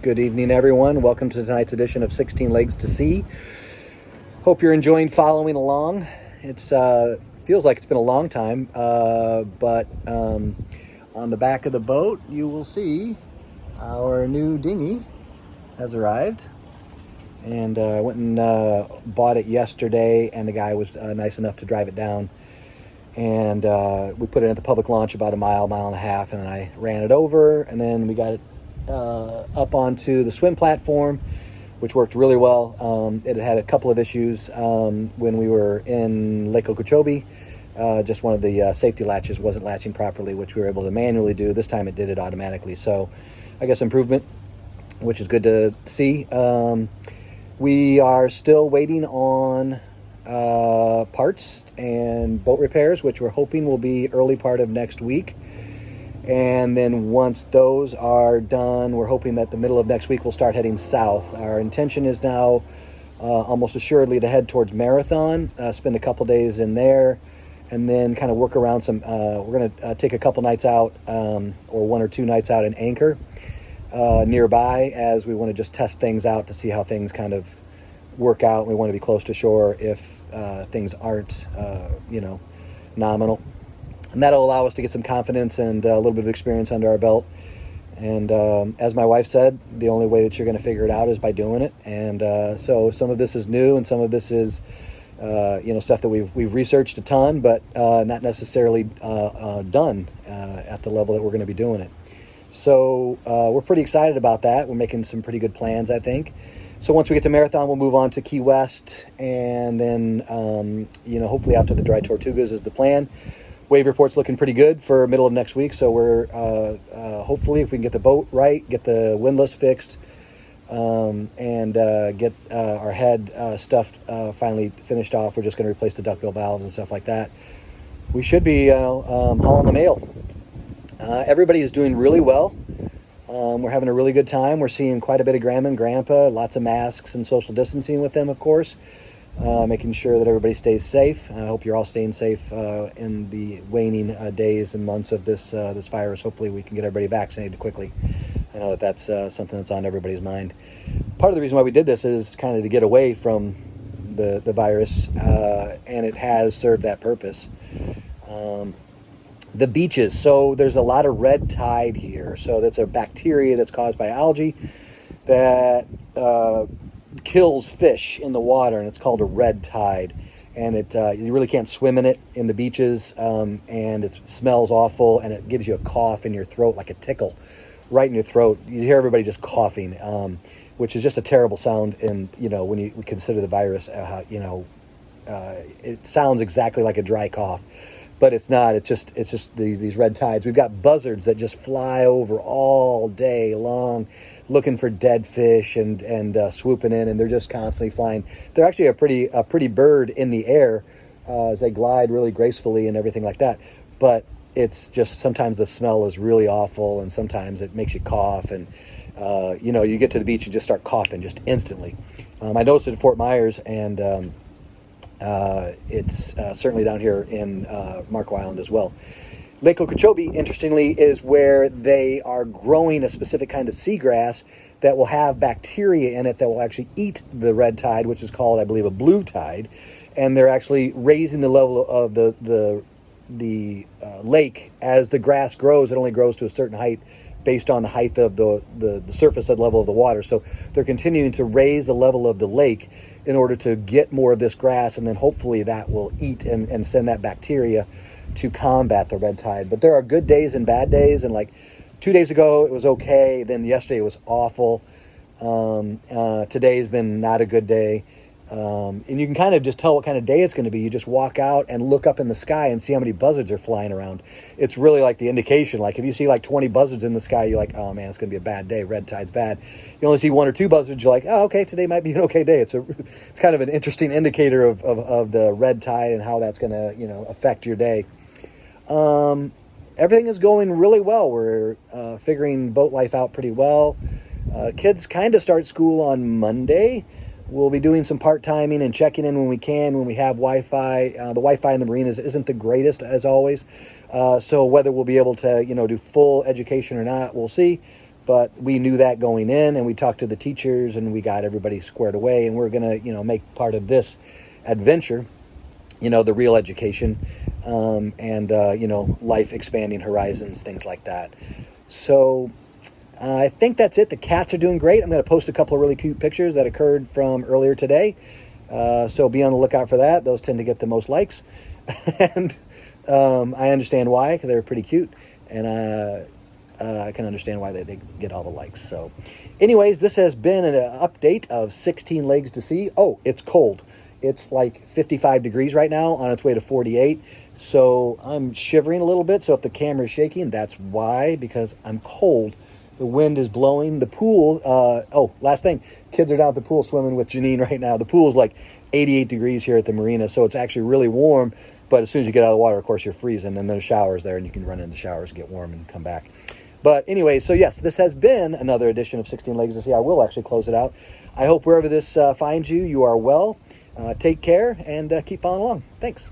Good evening, everyone. Welcome to tonight's edition of 16 Legs to Sea. Hope you're enjoying following along. It's feels like it's been a long time, but on the back of the boat, you will see our new dinghy has arrived. And I went and bought it yesterday, and the guy was nice enough to drive it down. And we put it at the public launch about a mile and a half, and then I ran it over, and then we got it up onto the swim platform, which worked really well. It had a couple of issues when we were in Lake Okeechobee. Just one of the safety latches wasn't latching properly, which we were able to manually do. This time it did it automatically. So I guess improvement, which is good to see. We are still waiting on parts and boat repairs, which we're hoping will be early part of next week. And then once those are done, we're hoping that the middle of next week we'll start heading south. Our intention is now almost assuredly to head towards Marathon, spend a couple days in there, and then kind of work around some. We're going to take a couple nights out, or 1 or 2 nights out in Anchor nearby, as we want to just test things out to see how things kind of work out. We want to be close to shore if things aren't, nominal. And that'll allow us to get some confidence and a little bit of experience under our belt. And as my wife said, the only way that you're going to figure it out is by doing it. And so some of this is new, and some of this is, stuff that we've researched a ton, but not necessarily done at the level that we're going to be doing it. So we're pretty excited about that. We're making some pretty good plans, I think. So once we get to Marathon, we'll move on to Key West, and then, hopefully out to the Dry Tortugas is the plan. Wave report's looking pretty good for middle of next week, so we're hopefully, if we can get the boat right, get the windlass fixed, and get our head stuff finally finished off. We're just going to replace the duckbill valves and stuff like that. We should be hauling the mail. Everybody is doing really well. We're having a really good time. We're seeing quite a bit of grandma and grandpa, lots of masks and social distancing with them, of course. Making sure that everybody stays safe. I hope you're all staying safe in the waning days and months of this virus. Hopefully we can get everybody vaccinated quickly. I know that's something that's on everybody's mind. Part of the reason why we did this is kind of to get away from the virus, and it has served that purpose. The beaches. So there's a lot of red tide here. So that's a bacteria that's caused by algae that kills fish in the water, and it's called a red tide. And you really can't swim in it in the beaches, and it smells awful, and it gives you a cough in your throat, like a tickle right in your throat. You hear everybody just coughing, which is just a terrible sound. And when you consider the virus, it sounds exactly like a dry cough, but it's not. It's just these red tides. We've got buzzards that just fly over all day long, looking for dead fish and swooping in, and they're just constantly flying. They're actually a pretty bird in the air as they glide really gracefully and everything like that. But it's just sometimes the smell is really awful, and sometimes it makes you cough, and you get to the beach and just start coughing just instantly. I noticed it at Fort Myers, and it's certainly down here in Marco Island as well. Lake Okeechobee, interestingly, is where they are growing a specific kind of seagrass that will have bacteria in it that will actually eat the red tide, which is called, I believe, a blue tide. And they're actually raising the level of the lake as the grass grows. It only grows to a certain height based on the height of the surface level of the water. So they're continuing to raise the level of the lake in order to get more of this grass, and then hopefully that will eat and send that bacteria to combat the red tide. But there are good days and bad days, and like 2 days ago it was okay, then yesterday it was awful. Today's been not a good day. And you can kind of just tell what kind of day it's going to be. You just walk out and look up in the sky and see how many buzzards are flying around. It's really like the indication. Like if you see like 20 buzzards in the sky, you're like, oh man, it's going to be a bad day. Red tide's bad. You only see 1 or 2 buzzards, you're like, oh, okay, today might be an okay day. It's kind of an interesting indicator of the red tide and how that's going to, affect your day. Everything is going really well. We're figuring boat life out pretty well. Kids kind of start school on Monday. We'll be doing some part-timing and checking in when we can, when we have Wi-Fi. The Wi-Fi in the marinas isn't the greatest, as always. So whether we'll be able to, do full education or not, we'll see. but we knew that going in, and we talked to the teachers, and we got everybody squared away, and we're going to, make part of this adventure, the real education, and life expanding horizons, things like that. So I think that's it. The cats are doing great. I'm going to post a couple of really cute pictures that occurred from earlier today. So be on the lookout for that. Those tend to get the most likes. And I understand why, because they're pretty cute. And I can understand why they get all the likes. So anyways, this has been an update of 16 Legs to See. Oh, it's cold. It's like 55 degrees right now, on its way to 48. So I'm shivering a little bit. So if the camera is shaking, that's why, because I'm cold. The wind is blowing. The pool, last thing, kids are down at the pool swimming with Janine right now. The pool is like 88 degrees here at the marina, so it's actually really warm. But as soon as you get out of the water, of course, you're freezing. And there's showers there, and you can run in the showers, get warm, and come back. But anyway, so yes, this has been another edition of 16 Legs to See. I will actually close it out. I hope wherever this finds you, you are well. Take care, and keep following along. Thanks.